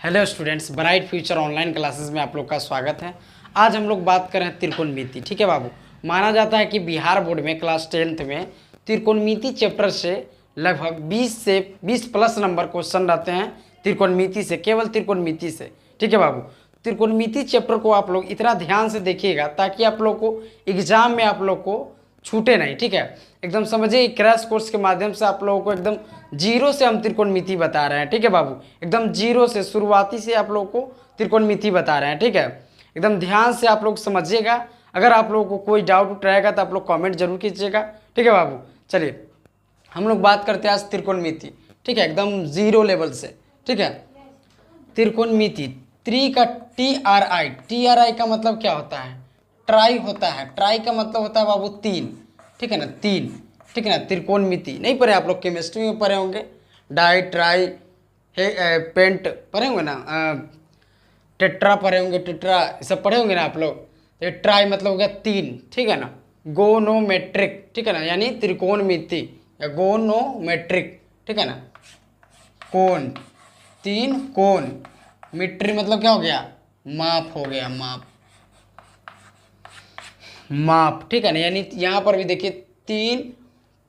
Hello students, bright future online classes में आप लोग का स्वागत है। आज हम लोग बात कर रहे हैं त्रिकोणमिति। ठीक है बाबू, माना जाता है कि बिहार बोर्ड में क्लास 10th में त्रिकोणमिति चैप्टर से लगभग 20 प्लस नंबर क्वेश्चन रहते हैं त्रिकोणमिति से, केवल त्रिकोणमिति से। ठीक है बाबू, त्रिकोणमिति चैप्टर को आप लोग इतना ध्यान से देखिएगा ताकि आप लोग को एग्जाम में आप लोग को छूटे नहीं। ठीक है, एकदम समझिए, क्रैश कोर्स के माध्यम से आप लोगों को एकदम जीरो से हम त्रिकोणमिति बता रहे हैं। ठीक है बाबू, एकदम जीरो से, शुरुआती से आप लोगों को त्रिकोणमिति बता रहे हैं। ठीक है, एकदम ध्यान से आप लोग समझिएगा। अगर आप लोगों को कोई डाउट रहेगा तो आप लोग कमेंट जरूर कीजिएगा। ठीक है बाबू, चलिए हम लोग बात करते हैं आज त्रिकोणमिति। ठीक है, एकदम जीरो लेवल से। ठीक है, त्रिकोणमिति, त्रि का TRI का मतलब क्या होता है? ट्राई होता है। ट्राई का मतलब होता है बाबू तीन। ठीक है ना, तीन। ठीक है ना, त्रिकोणमिति नहीं पढ़े आप लोग? केमिस्ट्री में पढ़े होंगे, डाई ट्राई पेंट पढ़े होंगे ना, टेट्रा पढ़े होंगे, टेट्रा सब पढ़े होंगे ना आप लोग। ये ट्राई मतलब हो गया तीन। ठीक है ना, गोनोमेट्रिक। ठीक है ना, यानी त्रिकोणमिति या गोनोमेट्रिक। ठीक है ना, कोण, तीन कोण। मिट्री मतलब क्या हो गया? माप हो गया, माप, माप। ठीक है ना, यानी यहाँ पर भी देखिए तीन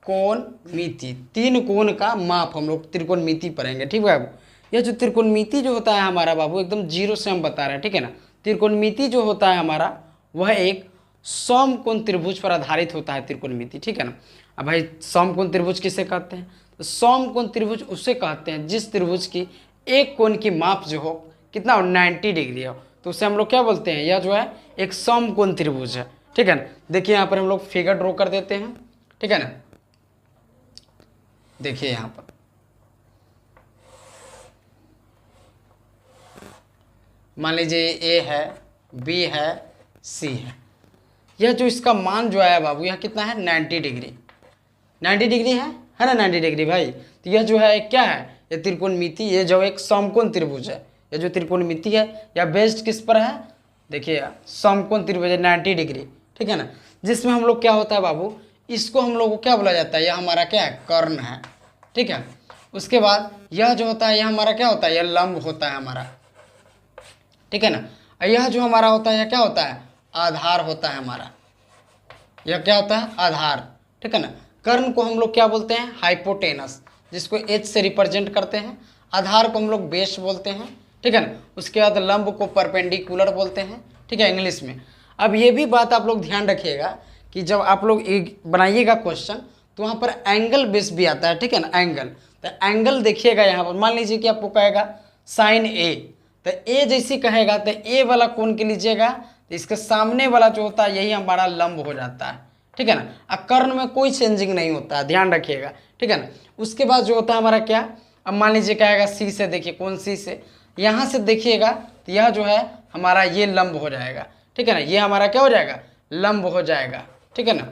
कोण मिति, तीन कोण का माप हम लोग त्रिकोणमिति पढ़ेंगे। ठीक है बाबू, यह जो त्रिकोणमिति जो होता है हमारा बाबू, एकदम जीरो से हम बता रहे हैं। ठीक है ना, त्रिकोणमिति जो होता है हमारा वह एक समकोण त्रिभुज पर आधारित होता है त्रिकोणमिति। ठीक है ना, अब भाई समकोण त्रिभुज किसे कहते हैं? तो समकोण त्रिभुज उसे कहते हैं जिस त्रिभुज की एक कोण की माप जो हो कितना हो, 90 डिग्री हो, तो उसे हम लोग क्या बोलते हैं? यह जो है एक समकोण त्रिभुज है। ठीक है ना, देखिए यहाँ पर हम लोग फिगर ड्रॉ कर देते हैं। ठीक है ना, देखिए यहाँ पर मान लीजिए ए है, बी है, सी है। यह जो इसका मान जो आया बाबू, यह कितना है? 90 डिग्री। 90 डिग्री है ना, 90 डिग्री भाई। तो यह जो है क्या है? यह त्रिकोणमिति, ये जो एक समकोण त्रिभुज है। यह जो त्रिकोणमिति है यह बेस्ड किस पर है? देखिए समकोण त्रिभुज है 90 डिग्री। ठीक है ना, जिसमें हम लोग क्या होता है बाबू, इसको हम लोग को क्या बोला जाता है? यह हमारा क्या है? कर्ण है। ठीक है, उसके बाद यह जो होता है यह हमारा क्या होता है? यह लंब होता है हमारा। ठीक है ना, यह जो हमारा होता है यह क्या होता है? आधार होता है हमारा। यह क्या होता है? आधार। ठीक है ना, कर्ण को हम लोग क्या बोलते हैं? हाइपोटेनस, जिसको H से रिप्रेजेंट करते हैं। आधार को हम लोग बेस बोलते हैं। ठीक है ना, उसके बाद लंब को परपेंडिकुलर बोलते हैं। ठीक है, इंग्लिश में। अब ये भी बात आप लोग ध्यान रखिएगा कि जब आप लोग एक बनाइएगा क्वेश्चन तो वहाँ पर एंगल बेस भी आता है। ठीक है ना, एंगल। तो एंगल देखिएगा यहाँ पर, मान लीजिए कि आपको कहेगा साइन ए, तो ए जैसी कहेगा तो ए वाला कोण के लीजिएगा तो इसके सामने वाला जो होता है यही हमारा लंब हो जाता है। ठीक है ना, कर्ण में कोई चेंजिंग नहीं होता है, ध्यान रखिएगा। ठीक है ना, उसके बाद जो होता है हमारा क्या, अब मान लीजिए कहेगा सी से, देखिए कौन सी से, यहाँ से देखिएगा तो यह जो है हमारा ये लंब हो जाएगा। ठीक है ना, ये हमारा क्या हो जाएगा? लंब हो जाएगा। ठीक है ना,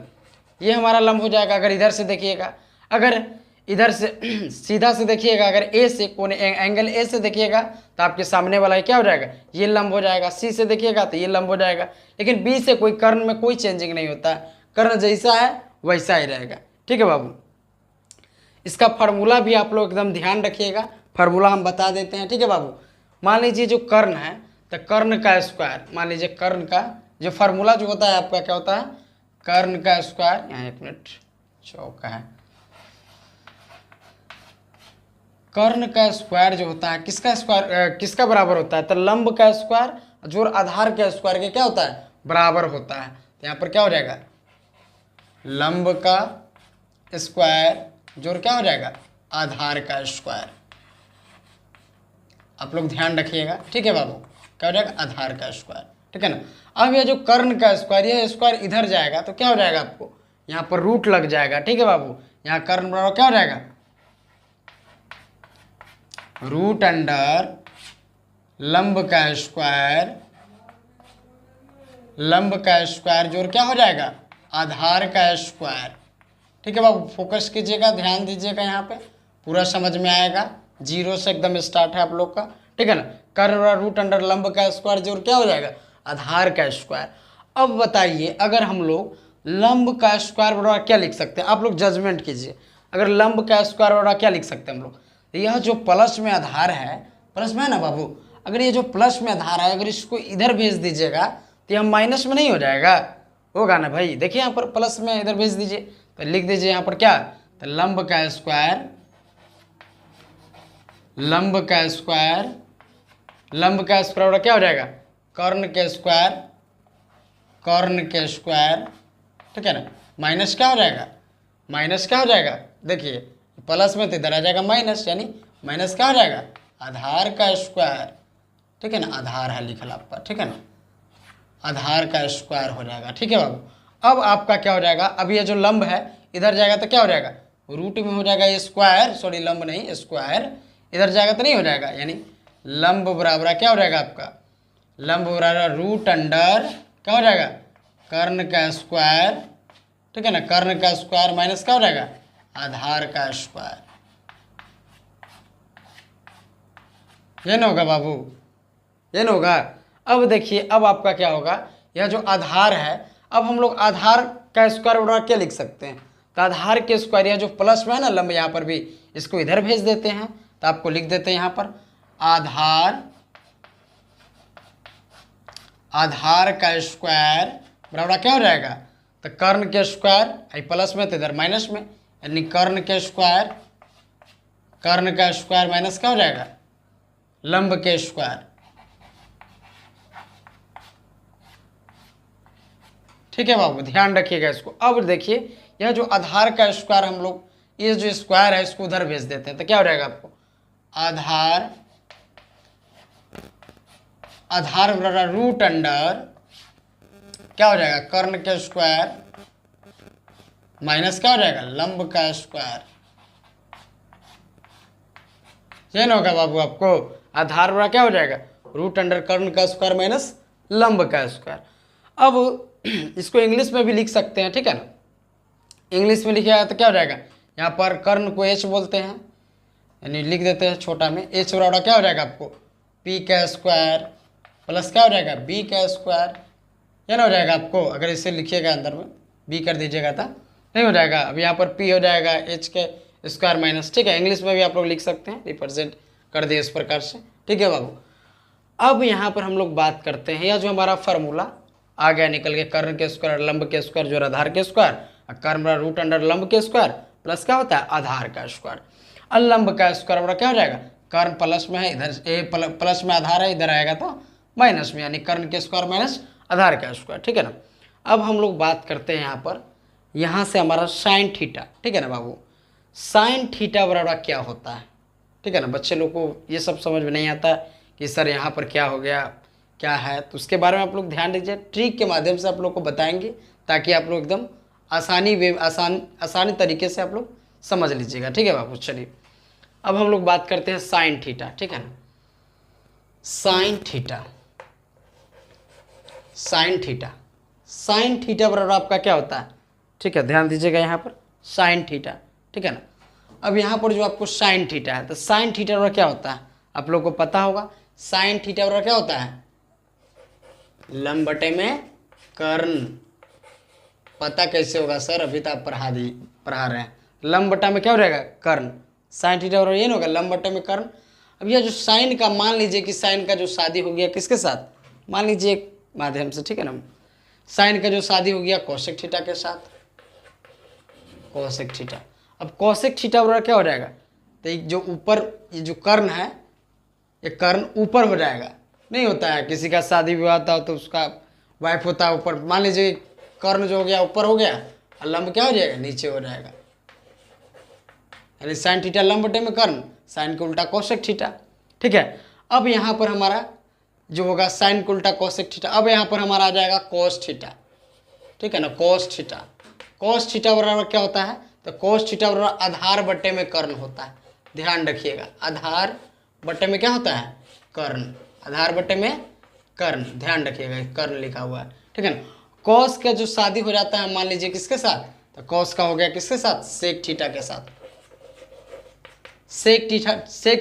ये हमारा लंब हो जाएगा। अगर इधर से देखिएगा, अगर इधर से सीधा से देखिएगा, अगर ए से कोने एंगल ए से देखिएगा तो आपके सामने वाला क्या हो जाएगा? ये लंब हो जाएगा। सी से देखिएगा तो ये लंब हो जाएगा। लेकिन बी से कोई कर्ण में कोई चेंजिंग नहीं होता है, कर्ण जैसा है वैसा ही रहेगा। ठीक है बाबू, इसका फार्मूला भी आप लोग एकदम ध्यान रखिएगा, फार्मूला हम बता देते हैं। ठीक है बाबू, मान लीजिए जो कर्ण है तो कर्ण का स्क्वायर, मान लीजिए कर्ण का जो फार्मूला जो होता है आपका क्या होता है? कर्ण का स्क्वायर, यहाँ एक मिनट चौका है, कर्ण का स्क्वायर जो होता है किसका स्क्वायर किसका बराबर होता है? तो लंब का स्क्वायर जोड़ आधार के स्क्वायर के क्या होता है? बराबर होता है। तो यहाँ पर क्या हो जाएगा? लंब का स्क्वायर जोड़ क्या हो जाएगा? आधार का स्क्वायर। आप लोग ध्यान रखिएगा। ठीक है बाबू, क्या हो जाएगा? आधार का स्क्वायर। ठीक है ना, अब ये जो कर्ण का स्क्वायर, ये स्क्वायर इधर जाएगा तो क्या हो जाएगा? आपको यहाँ पर रूट लग जाएगा। ठीक है बाबू, यहाँ कर्ण बराबर क्या हो जाएगा? रूट अंडर लंब का स्क्वायर, लंब का स्क्वायर जोड़ क्या हो जाएगा? आधार का स्क्वायर। ठीक है बाबू, फोकस कीजिएगा, ध्यान दीजिएगा, यहाँ पे पूरा समझ में आएगा। जीरो से एकदम स्टार्ट है आप लोग का। ठीक है ना, कर्ण रूट अंडर लंब का स्क्वायर जोड़ क्या हो जाएगा? आधार का स्क्वायर। अब बताइए, अगर हम लोग लंब का स्क्वायर बराबर क्या लिख सकते हैं? आप लोग जजमेंट कीजिए। अगर लंब का स्क्वायर बराबर क्या लिख सकते हैं हम लोग? यह जो प्लस में आधार है, प्लस में है ना बाबू, अगर ये जो प्लस में आधार है अगर इसको इधर भेज दीजिएगा तो यह माइनस में नहीं हो जाएगा, होगा ना भाई। देखिए यहाँ पर प्लस में इधर भेज दीजिए तो लिख दीजिए यहाँ पर क्या, तो लंब का स्क्वायर, लंब का स्क्वायर, लंब का स्क्वायर क्या हो जाएगा, कर्ण के स्क्वायर, कर्ण के स्क्वायर, ठीक है ना, माइनस क्या हो जाएगा, माइनस क्या हो जाएगा, देखिए प्लस में तो इधर आ जाएगा माइनस, यानी माइनस क्या हो जाएगा, आधार का स्क्वायर, ठीक है ना, आधार है लिखल आपका, ठीक है ना, आधार का स्क्वायर हो जाएगा। ठीक है बाबू, अब आपका क्या हो जाएगा, अब ये जो लंब है इधर जाएगा तो क्या हो जाएगा, रूट में हो जाएगा ये स्क्वायर, सॉरी लंब नहीं स्क्वायर, इधर जाएगा तो नहीं हो जाएगा, यानी लंब बराबर क्या हो जाएगा आपका, लंब बराबर रूट अंडर क्या हो जाएगा, कर्ण का स्क्वायर, ठीक है ना, कर्ण का स्क्वायर माइनस क्या हो जाएगा, आधार का स्क्वायर। ये ना होगा बाबू, ये ना होगा। अब देखिए अब आपका क्या होगा, यह जो आधार है, अब हम लोग आधार का स्क्वायर बराबर क्या लिख सकते हैं, तो आधार के स्क्वायर, यह जो प्लस में है ना लंब, यहाँ पर भी इसको इधर भेज देते हैं, तो आपको लिख देते हैं यहाँ पर आधार, आधार का स्क्वायर बराबर क्या हो जाएगा, तो कर्ण के स्क्वायर, आई प्लस में तो इधर माइनस में, यानी कर्ण के स्क्वायर, कर्ण का स्क्वायर माइनस क्या हो जाएगा, लंब के स्क्वायर। ठीक है बाबू, ध्यान रखिएगा इसको। अब देखिए यह जो आधार का स्क्वायर हम लोग, ये जो स्क्वायर है इसको उधर भेज देते हैं तो क्या हो जाएगा आपको, आधार, आधार बराबर रूट अंडर क्या हो जाएगा, कर्ण के स्क्वायर माइनस क्या हो जाएगा, लंब का स्क्वायर। ये ना होगा बाबू आपको, आधार बराबर क्या हो जाएगा, रूट अंडर कर्ण का स्क्वायर माइनस लंब का स्क्वायर। अब इसको इंग्लिश में भी लिख सकते हैं, ठीक है ना, इंग्लिश में लिखा तो क्या हो जाएगा, यहाँ पर कर्ण को एच बोलते हैं, यानी लिख देते हैं छोटा में, एच बराबर क्या हो जाएगा आपको, पी का स्क्वायर प्लस क्या हो जाएगा, बी का स्क्वायर। यह ना हो जाएगा आपको, अगर इसे लिखिएगा अंदर में बी कर दीजिएगा तो नहीं हो जाएगा। अब यहाँ पर पी हो जाएगा एच के स्क्वायर माइनस, ठीक है, इंग्लिश में भी आप लोग लिख सकते हैं, रिप्रेजेंट कर दिए इस प्रकार से। ठीक है बाबू, अब यहाँ पर हम लोग बात करते हैं, यह जो हमारा फार्मूला आ गया निकल के, कर्ण के स्क्वायर लंब के स्क्वायर जो आधार के स्क्वायर, कर्ण रूट अंडर लंब के स्क्वायर प्लस क्या होता है, आधार का स्क्वायर। और लंब का स्क्वायर बड़ा क्या हो जाएगा, कर्ण प्लस में है, इधर ए प्लस में आधार है, इधर आएगा तो माइनस में, यानी कर्ण के स्क्वायर माइनस आधार का स्क्वायर। ठीक है ना, अब हम लोग बात करते हैं यहाँ पर, यहाँ से हमारा साइन थीटा, ठीक है ना बाबू, साइन थीटा बराबर क्या होता है। ठीक है ना, बच्चे लोग को ये सब समझ में नहीं आता कि सर यहाँ पर क्या हो गया, क्या है, तो उसके बारे में आप लोग ध्यान दीजिए, ट्रिक के माध्यम से आप लोग को बताएंगे ताकि आप लोग एकदम आसानी तरीके से आप लोग समझ लीजिएगा। ठीक है बाबू, चलिए अब हम लोग बात करते हैं साइन थीटा। ठीक है ना, sine theta, sine theta, sine theta बराबर आपका क्या होता है, ठीक है, ध्यान दीजिएगा यहाँ पर साइन थीटा। ठीक है ना, अब यहाँ पर जो आपको साइन थीटा है, तो साइन थीटा बराबर क्या होता है, आप लोग को पता होगा, साइन थीटा बराबर क्या होता है, लंब बटे में कर्ण। पता कैसे होगा सर, अभी तो आप पढ़ा रहे हैं, लंब बटा में क्या हो जाएगा, कर्ण। साइन थीटा बराबर ये ना होगा, लंब बटे में कर्ण। अब यह जो साइन का, मान लीजिए कि साइन का जो शादी हो गया किसके साथ, मान लीजिए एक माध्यम से, ठीक है ना, साइन का जो शादी हो गया कोसेक थीटा के साथ, कोसेक थीटा। अब कोसेक थीटा बराबर क्या हो जाएगा, तो एक जो ऊपर ये जो कर्ण है, ये कर्ण ऊपर हो जाएगा, नहीं होता है किसी का शादी विवाह होता हो तो उसका वाइफ होता है ऊपर, मान लीजिए कर्ण जो हो गया ऊपर हो गया और लंब क्या हो जाएगा, नीचे हो जाएगा, यानी साइन थीटा लंब बटे में कर्ण, साइन को उल्टा कोसेक थीटा। ठीक है, अब यहाँ पर हमारा जो होगा साइन को उल्टा कोसेक थीटा, अब यहाँ पर हमारा आ जाएगा कोस थीटा। ठीक है ना, कोस थीटा, कोस थीटा बराबर क्या होता है, तो कोस थीटा बराबर आधार बटे में कर्ण होता है। ध्यान रखिएगा, आधार बटे में क्या होता है, कर्ण, आधार बटे में कर्ण, ध्यान रखिएगा कर्ण लिखा हुआ है। ठीक है ना, कॉस का जो शादी हो जाता है मान लीजिए किसके साथ, तो कॉस का हो गया किसके साथ, सेक थीटा के साथ। सेक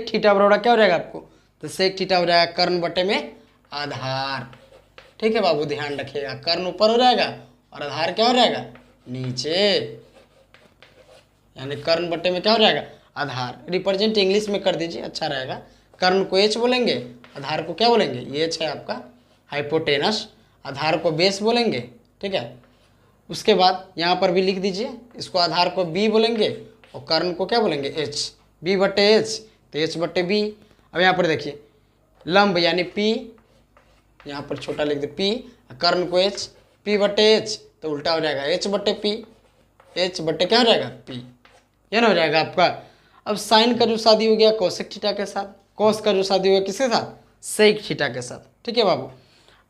थीटा बराबर क्या हो जाएगा आपको, तो सेक थीटा हो जाएगा कर्ण बटे में आधार। ठीक है बाबू, ध्यान रखिएगा, कर्ण ऊपर हो जाएगा और आधार क्या हो जाएगा, नीचे, यानी कर्ण बटे में क्या हो जाएगा, आधार। रिप्रेजेंट इंग्लिश में कर दीजिए, अच्छा रहेगा, कर्ण को एच बोलेंगे आधार को क्या बोलेंगे, ये है आपका हाइपोटेनस, आधार को बेस बोलेंगे, ठीक है। उसके बाद यहाँ पर भी लिख दीजिए, इसको आधार को बी बोलेंगे और कर्ण को क्या बोलेंगे, एच, बी बटे एच, तो एच बटे बी। अब यहाँ पर देखिए लंब यानी पी, यहाँ पर छोटा लिख दे पी, कर्ण को एच, पी बटे एच, तो उल्टा हो जाएगा एच बटे पी, एच बटे क्या हो जाएगा पी, ये ना हो जाएगा आपका। अब साइन का जो शादी हो गया कोसेक थीटा के साथ, कोस का जो शादी हो गया किसके साथ, सेक थीटा के साथ, ठीक है बाबू।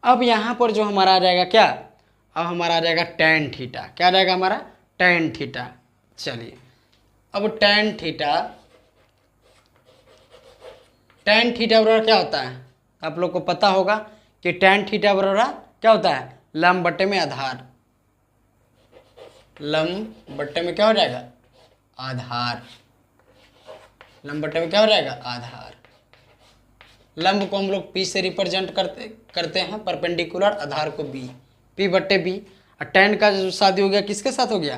अब यहाँ पर जो हमारा आ जाएगा क्या, अब हमारा आ जाएगा टैन थीटा, क्या आ जाएगा हमारा टैन थीटा। चलिए अब टैन थीटा, टैन थीटा बराबर क्या होता है, आप लोग को पता होगा कि टैन थीटा बराबर क्या होता है, लंब बटे में आधार, लंब बटे में क्या हो जाएगा आधार, लंब बटे में क्या हो जाएगा आधार। लंब को हम लोग पी से रिप्रेजेंट करते हैं परपेंडिकुलर, आधार को बी, पी बटे बी। और टैन का जो शादी हो गया किसके साथ हो गया,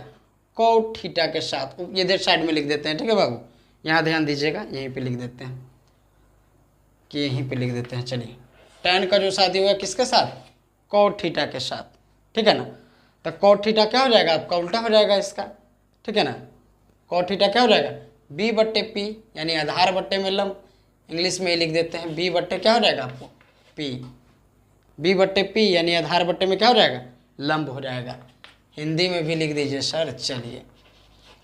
कोट थीटा के साथ, ये इधर साइड में लिख देते हैं, ठीक है बाबू, यहाँ ध्यान दीजिएगा, यहीं पे लिख देते हैं कि यहीं पे लिख देते हैं। चलिए टैन का जो शादी हो गया किसके साथ, कोट थीटा के साथ, ठीक है ना। तो कोट थीटा क्या हो जाएगा आपका, उल्टा हो जाएगा इसका, ठीक है ना। कोट थीटा क्या हो जाएगा, बी बट्टे पी, यानी आधार बट्टे में लंब, इंग्लिश में ही लिख देते हैं बी बट्टे क्या हो जाएगा आपको पी, बी बट्टे पी यानी आधार बट्टे में क्या हो जाएगा लंब हो जाएगा। हिंदी में भी लिख दीजिए सर, चलिए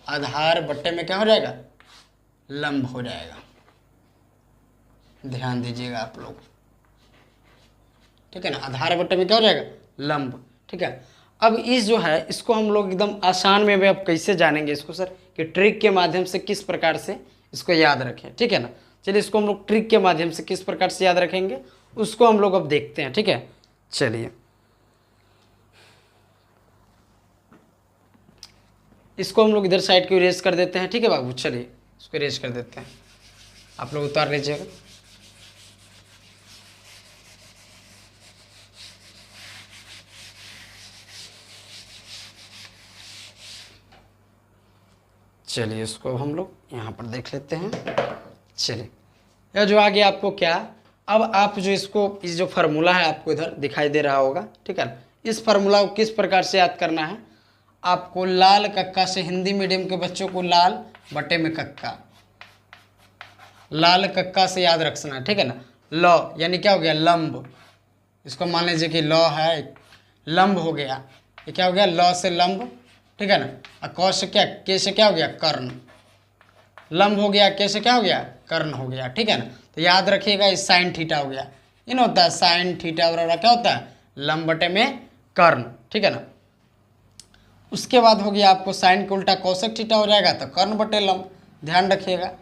आधार बट्टे में क्या हो जाएगा लंब हो जाएगा, ध्यान दीजिएगा आप लोग, ठीक है ना। आधार बट्टे में क्या हो जाएगा लंब, ठीक है। अब इस जो है इसको हम लोग एकदम आसान में भी अब कैसे जानेंगे इसको सर, कि ट्रिक के माध्यम से किस प्रकार से इसको याद रखें, ठीक है ना। चलिए इसको हम लोग ट्रिक के माध्यम से किस प्रकार से याद रखेंगे उसको हम लोग अब देखते हैं, ठीक है। चलिए इसको हम लोग इधर साइड को इरेज कर देते हैं, ठीक है बाबू। चलिए इसको इरेज कर देते हैं, आप लोग उतार लीजिएगा। चलिए इसको हम लोग यहाँ पर देख लेते हैं। चलिए यह जो आ गया आपको क्या, अब आप जो इसको, इस जो फार्मूला है आपको इधर दिखाई दे रहा होगा, ठीक है। इस फार्मूला को किस प्रकार से याद करना है आपको, लाल कक्का से, हिंदी मीडियम के बच्चों को लाल बटे में कक्का, लाल कक्का से याद रखना है, ठीक है ना। लौ यानी क्या हो गया लंब, इसको मान लीजिए कि लौ है, लंब हो गया, ये क्या हो गया लौ से लंब, ठीक है ना। और कौ से क्या, के से क्या हो गया कर्ण, लंब हो गया, के से क्या हो गया कर्ण हो गया, ठीक है ना। तो याद रखिएगा इस साइन थीटा हो गया, इन होता है साइन थीटा बराबर क्या होता है लंब बटे में कर्ण, ठीक है ना। उसके बाद हो गया आपको साइन के उल्टा कोसेक थीटा हो जाएगा, तो कर्ण बटे लंब, ध्यान रखिएगा।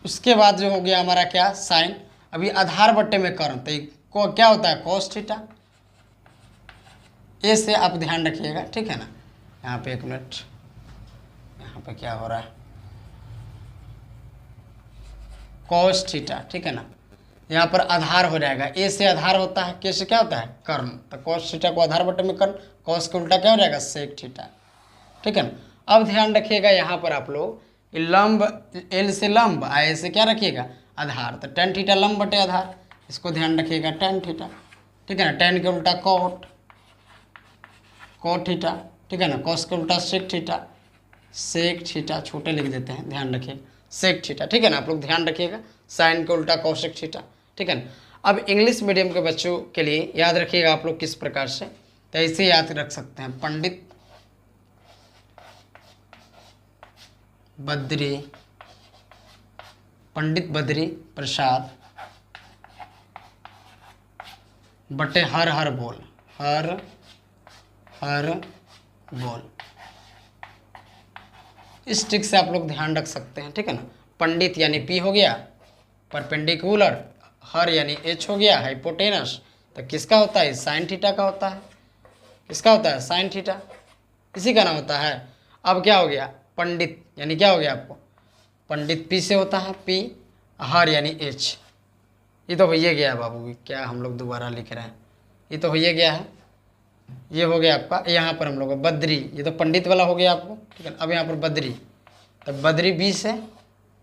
उसके बाद जो हो गया हमारा क्या साइन, अभी आधार बट्टे में कर्ण, तो क्या होता है कोस थीटा, ए से आप ध्यान रखिएगा, ठीक है ना। यहाँ पे एक मिनट, यहाँ पे क्या हो रहा है कोस थीटा, ठीक है ना। यहाँ पर आधार हो जाएगा, ए से आधार होता है, के से क्या होता है कर्ण, तो कोस थीटा को आधार बटे में कर्ण, कोस के उल्टा क्या हो जाएगा सेक थीटा, ठीक है ना। अब ध्यान रखिएगा यहाँ पर आप लोग लंब, एल से लंब, आई से क्या रखिएगा आधार, तो टेन थीटा लंब बटे आधार, इसको ध्यान रखिएगा टेन थीटा, ठीक है ना। टेन के उल्टा कोट, कोट थीटा, ठीक है ना। कोस के उल्टा सेक थीटा, सेक थीटा छोटे लिख देते हैं, ध्यान रखिएगा सेक थीटा, ठीक है ना। आप लोग ध्यान रखिएगा साइन के उल्टा कोसेक थीटा, ठीक है ना। अब इंग्लिश मीडियम के बच्चों के लिए याद रखिएगा आप लोग किस प्रकार से, तो ऐसे याद रख सकते हैं, पंडित बद्री प्रसाद बटे हर हर बोल, हर हर बोल, इस ट्रिक से आप लोग ध्यान रख सकते हैं, ठीक है ना। पंडित यानी पी हो गया, परपेंडिकुलर, हर यानी एच हो गया, हाइपोटेनस, तो किसका होता है साइन थीटा का होता है, किसका होता है साइन थीटा, इसी का नाम होता है। अब क्या हो गया पंडित यानी क्या हो गया आपको, पंडित पी से होता है, पी, हर यानी एच, ये तो हो ही गया बाबू, क्या हम लोग दोबारा लिख रहे हैं, ये तो हो ही गया है, ये हो गया आपका। यहाँ पर हम लोग बद्री, ये तो पंडित वाला हो गया आपको, ठीक है। अब यहाँ पर बद्री, तो बद्री बी से,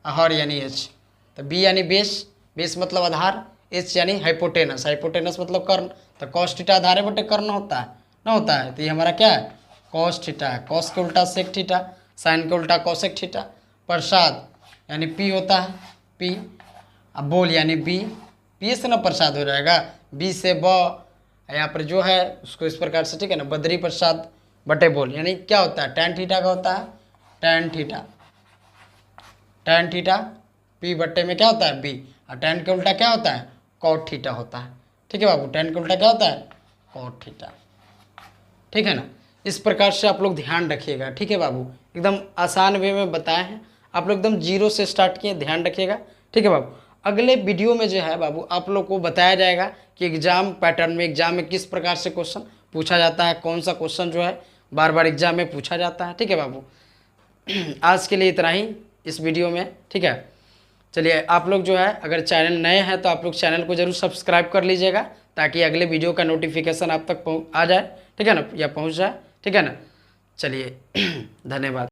हर यानी एच, तो बी यानी बेस, बेस मतलब आधार, एच यानी हाइपोटेनस, हाइपोटेनस मतलब कर्ण, तो कॉस थीटा आधार बटे कर्ण होता है ना, होता है। तो ये हमारा क्या है, कॉस थीटा है। कॉस के उल्टा सेक थीटा, साइन के उल्टा कॉसेक थीटा। प्रसाद यानी पी होता है, पी। अब बोल यानी बी, पी से ना प्रसाद हो जाएगा, बी से ब, यहाँ पर जो है उसको इस प्रकार से, ठीक है ना, बद्री प्रसाद बटे बोल, यानी क्या होता है, टैन थीटा का होता है, tan theta, tan theta P बट्टे में क्या होता है बी, और टैन के उल्टा क्या होता है, कॉट थीटा होता है। ठीक है बाबू, टैन के उल्टा क्या होता है, कॉट थीटा। ठीक है ना, इस प्रकार से आप लोग ध्यान रखिएगा। ठीक है बाबू, एकदम आसान वे में बताए हैं, आप लोग एकदम जीरो से स्टार्ट किए, ध्यान रखिएगा। ठीक है बाबू, अगले वीडियो में जो है बाबू आप लोग को बताया जाएगा कि एग्जाम पैटर्न में, एग्जाम में किस प्रकार से क्वेश्चन पूछा जाता है, कौन सा क्वेश्चन जो है बार बार एग्जाम में पूछा जाता है। ठीक है बाबू, आज के लिए इतना ही इस वीडियो में। ठीक है, चलिए आप लोग जो है अगर चैनल नए हैं तो आप लोग चैनल को जरूर सब्सक्राइब कर लीजिएगा, ताकि अगले वीडियो का नोटिफिकेशन आप तक आ जाए, ठीक है ना, या पहुंच जाए। ठीक है ना, चलिए धन्यवाद।